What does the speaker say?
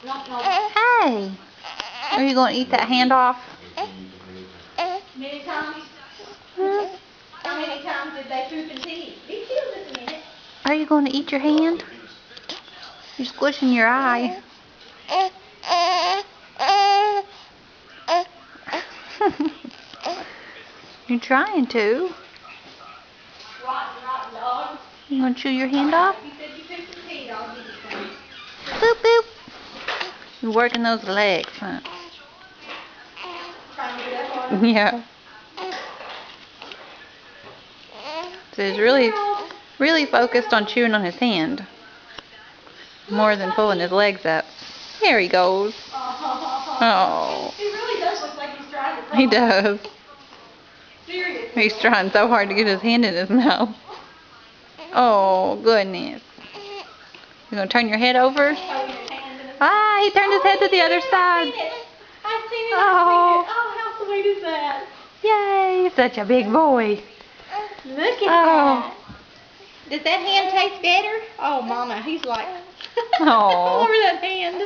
No, no. Hey, are you going to eat that hand off? Many times? How many times did they poop and pee? Be still just a minute. Are you going to eat your hand? You're squishing your eye. You're trying to. Rotten dog. You want to chew your hand off? He said you pooped and peed. I'll give you some. Boop, boop. You're working those legs, huh? Trying to get up on him. Yeah. So he's really focused on chewing on his hand. More than pulling his legs up. There he goes. Oh. He really does look like he's trying to crawl. He does. Seriously. He's trying so hard to get his hand in his mouth. Oh, goodness. You gonna turn your head over? Ah, he turned his head to the other side. I've seen it. Oh. Oh, how sweet is that? Yay, such a big boy. Look at Oh. that. Does that hand taste better? Oh, Mama, he's like, Oh. over that hand.